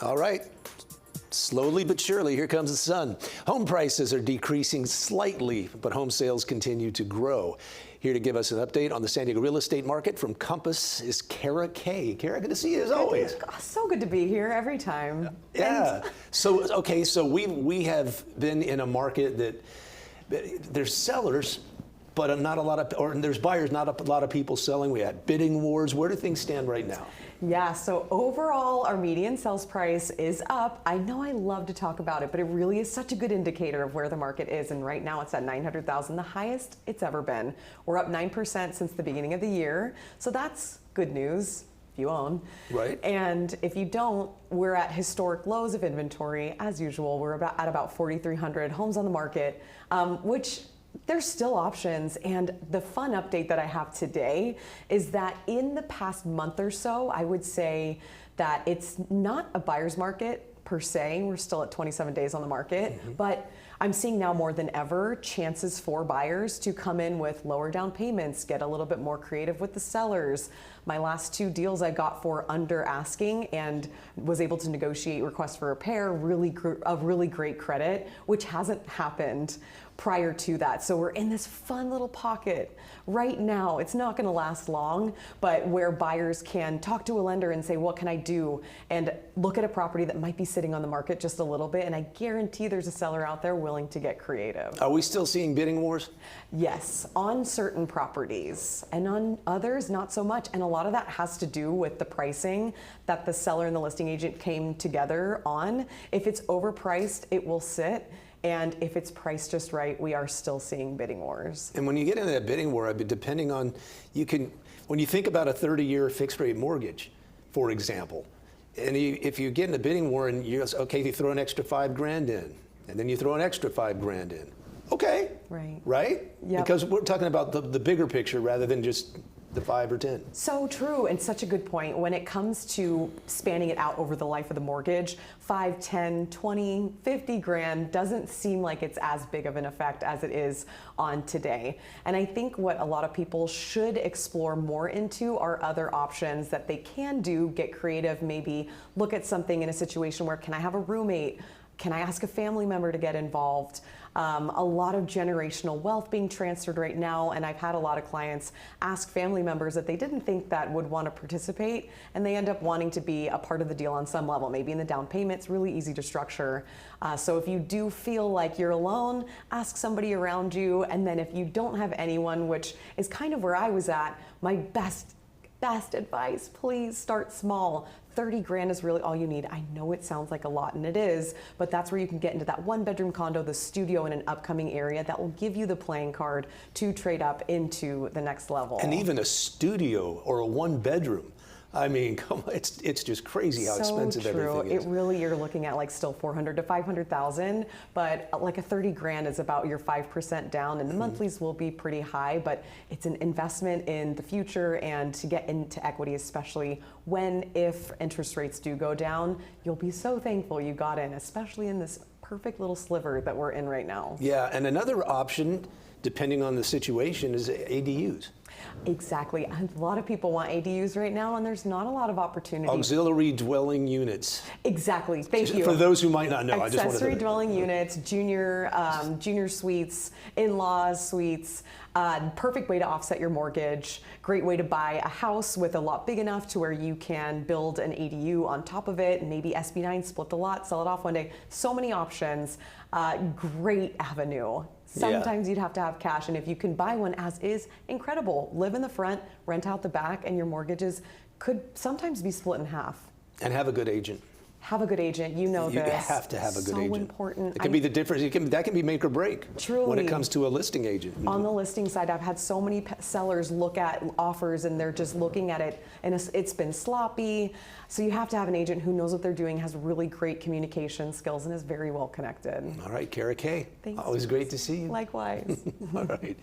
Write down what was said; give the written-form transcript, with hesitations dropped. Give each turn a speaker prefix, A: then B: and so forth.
A: All right. Slowly but surely, here comes the sun. Home prices are decreasing slightly, but home sales continue to grow. Here to give us an update on the San Diego real estate market from Compass is Kara Kay. Kara, good to see you as always.
B: So good to be here every time.
A: Yeah. So we have been in a market that there's sellers, but not a lot of, or there's buyers, not a lot of people selling. We had bidding wars. Where do things stand right now?
B: Yeah, so overall, our median sales price is up. I know I love to talk about it, but it really is such a good indicator of where the market is. And right now it's at 900,000, the highest it's ever been. We're up 9% since the beginning of the year. So that's good news if you own.
A: Right.
B: And if you don't, we're at historic lows of inventory. As usual, we're at about 4,300 homes on the market, which there's still options. And the fun update that I have today is that in the past month or so, I would say that it's not a buyer's market per se. We're still at 27 days on the market, but I'm seeing now more than ever chances for buyers to come in with lower down payments, get a little bit more creative with the sellers. My last two deals I got for under asking and was able to negotiate requests for repair, really great credit, which hasn't happened prior to that. So we're in this fun little pocket right now. It's not going to last long, but where buyers can talk to a lender and say, what can I do? And look at a property that might be sitting on the market just a little bit. And I guarantee there's a seller out there willing to get creative.
A: Are we still seeing bidding wars?
B: Yes, on certain properties, and on others, not so much. And a lot of that has to do with the pricing that the seller and the listing agent came together on. If it's overpriced, it will sit. And if it's priced just right, we are still seeing bidding wars.
A: And when you get into that bidding war, depending on, when you think about a 30-year fixed rate mortgage, for example, and if you get in a bidding war and you you throw an extra $5,000 in, and then you throw an extra $5,000 in. Okay.
B: Right.
A: Right?
B: Yep.
A: Because we're talking about the bigger picture rather than just the 5 or 10.
B: So true, and such a good point. When it comes to spanning it out over the life of the mortgage, 5, 10, 20, 50 grand doesn't seem like it's as big of an effect as it is on today. And I think what a lot of people should explore more into are other options that they can do, get creative, maybe look at something in a situation where, can I have a roommate? Can I ask a family member to get involved? A lot of generational wealth being transferred right now, and I've had a lot of clients ask family members that they didn't think that would want to participate, and they end up wanting to be a part of the deal on some level, maybe in the down payment. It's really easy to structure. So if you do feel like you're alone, ask somebody around you, and then if you don't have anyone, which is kind of where I was at, my best advice, please start small. 30 grand is really all you need. I know it sounds like a lot, and it is, but that's where you can get into that 1-bedroom condo, the studio in an upcoming area that will give you the playing card to trade up into the next level.
A: And even a studio or a 1-bedroom. I mean, come on, it's just crazy how expensive everything is.
B: It really, you're looking at like still 400 to 500,000, but like a 30 grand is about your 5% down, and the monthlies will be pretty high, but it's an investment in the future and to get into equity, especially if interest rates do go down, you'll be so thankful you got in, especially in this perfect little sliver that we're in right now.
A: Yeah, and another option, depending on the situation, is ADUs.
B: Exactly. A lot of people want ADUs right now, and there's not a lot of opportunity.
A: Auxiliary dwelling units.
B: Exactly. Thank you.
A: For those who might not know,
B: accessory dwelling units, junior suites, in-laws suites. Perfect way to offset your mortgage. Great way to buy a house with a lot big enough to where you can build an ADU on top of it. Maybe SB9, split the lot, sell it off one day. So many options. Great avenue. Sometimes you'd have to have cash, and if you can buy one as is, incredible. Live in the front, rent out the back, and your mortgages could sometimes be split in half.
A: And have a good agent.
B: Have a good agent. You know this.
A: You have to have a good agent.
B: So important.
A: It can be the difference. That can be make or break.
B: Truly.
A: When it comes to a listing agent.
B: On the listing side, I've had so many sellers look at offers and they're just looking at it and it's been sloppy. So you have to have an agent who knows what they're doing, has really great communication skills, and is very well connected.
A: All right, Kara Kay.
B: Thanks.
A: Always great to see you.
B: Likewise.
A: All right.